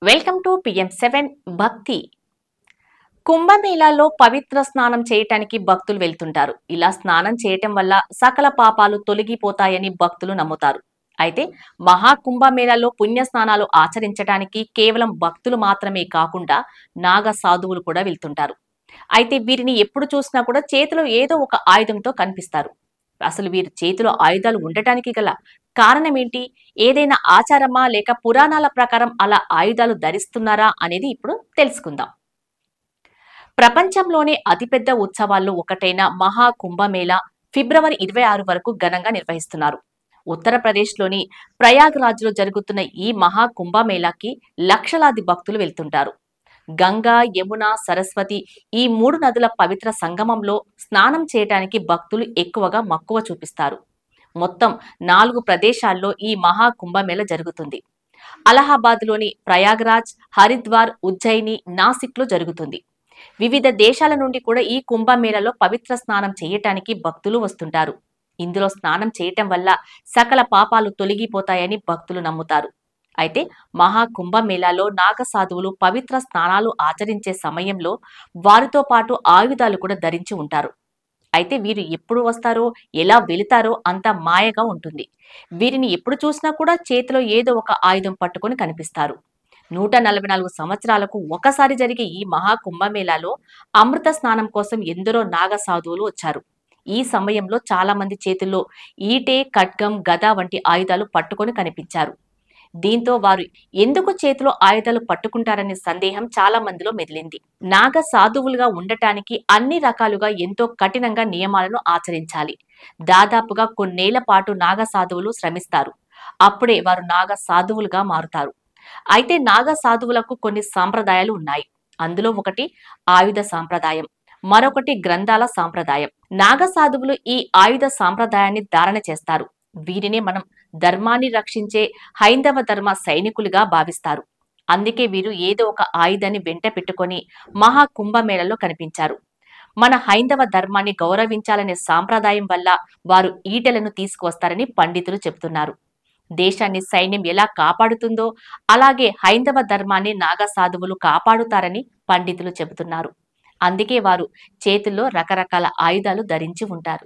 Welcome to పిఎం7 భక్తి. కుంభమేళాలో పవిత్ర స్నానం చేయటానికి భక్తులు వెళ్తుంటారు. ఇలా స్నానం చేయటం వల్ల సకల పాపాలు తొలగిపోతాయని భక్తులు నమ్ముతారు. అయితే మహాకుంభమేళాలో పుణ్య స్నానాలు ఆచరించడానికి కేవలం భక్తులు మాత్రమే కాకుండా నాగ సాధువులు కూడా వెళ్తుంటారు. అయితే వీరిని ఎప్పుడు చూసినా కూడా చేతిలో ఏదో ఒక ఆయుధంతో కనిపిస్తారు. అసలు వీరి చేతిలో ఆయుధాలు ఉండటానికి గల కారణం ఏంటి? ఏదైనా ఆచారమా లేక పురాణాల ప్రకారం అలా ఆయుధాలు ధరిస్తున్నారా అనేది ఇప్పుడు తెలుసుకుందాం. ప్రపంచంలోనే అతిపెద్ద ఉత్సవాల్లో ఒకటైన మహా కుంభమేళా ఫిబ్రవరి 26 వరకు ఘనంగా నిర్వహిస్తున్నారు. ఉత్తరప్రదేశ్లోని ప్రయాగ్రాజ్లో జరుగుతున్న ఈ మహా కుంభమేళాకి లక్షలాది భక్తులు వెళ్తుంటారు. గంగా, యమున, సరస్వతి ఈ మూడు నదుల పవిత్ర సంగమంలో స్నానం చేయడానికి భక్తులు ఎక్కువగా మక్కువ చూపిస్తారు. మొత్తం 4 ప్రదేశాల్లో ఈ మహా కుంభమేళ జరుగుతుంది. అలహాబాద్లోని ప్రయాగ్రాజ్, హరిద్వార్, ఉజ్జయిని, నాసిక్లో జరుగుతుంది. వివిధ దేశాల నుండి కూడా ఈ కుంభమేళలో పవిత్ర స్నానం చేయటానికి భక్తులు వస్తుంటారు. ఇందులో స్నానం చేయటం వల్ల సకల పాపాలు తొలగిపోతాయని భక్తులు నమ్ముతారు. అయితే మహా కుంభమేళాలో నాగసాధువులు పవిత్ర స్నానాలు ఆచరించే సమయంలో వారితో పాటు ఆయుధాలు కూడా ధరించి ఉంటారు. అయితే వీరు ఎప్పుడు వస్తారో, ఎలా వెళతారో అంత మాయగా ఉంటుంది. వీరిని ఎప్పుడు చూసినా కూడా చేతిలో ఏదో ఒక ఆయుధం పట్టుకొని కనిపిస్తారు. 144 సంవత్సరాలకు ఒకసారి జరిగే ఈ మహా కుంభమేళాలో అమృత స్నానం కోసం ఎందరో నాగ సాధువులు వచ్చారు. ఈ సమయంలో చాలా మంది చేతుల్లో ఈటె, ఖడ్గం, గద వంటి ఆయుధాలు పట్టుకొని కనిపించారు. దీంతో వారు ఎందుకు చేతిలో ఆయుధాలు పట్టుకుంటారనే సందేహం చాలా మందిలో మెదిలింది. నాగ సాధువులుగా ఉండటానికి అన్ని రకాలుగా ఎంతో కఠినంగా నియమాలను ఆచరించాలి. దాదాపుగా కొన్నేళ్ల పాటు నాగ సాధువులు శ్రమిస్తారు. అప్పుడే వారు నాగ సాధువులుగా మారుతారు. అయితే నాగ సాధువులకు కొన్ని సాంప్రదాయాలు ఉన్నాయి. అందులో ఒకటి ఆయుధ సాంప్రదాయం, మరొకటి గ్రంథాల సాంప్రదాయం. నాగ సాధువులు ఈ ఆయుధ సాంప్రదాయాన్ని ధారణ చేస్తారు. వీరినే మనం ధర్మాన్ని రక్షించే హైందవ ధర్మ సైనికులుగా భావిస్తారు. అందుకే వీరు ఏదో ఒక ఆయుధాన్ని వెంట పెట్టుకొని మహా కుంభమేళలో కనిపించారు. మన హైందవ ధర్మాన్ని గౌరవించాలనే సాంప్రదాయం వల్ల వారు ఈటెలను తీసుకువస్తారని పండితులు చెబుతున్నారు. దేశాన్ని సైన్యం ఎలా కాపాడుతుందో అలాగే హైందవ ధర్మాన్ని నాగ సాధువులు కాపాడుతారని పండితులు చెబుతున్నారు. అందుకే వారు చేతుల్లో రకరకాల ఆయుధాలు ధరించి ఉంటారు.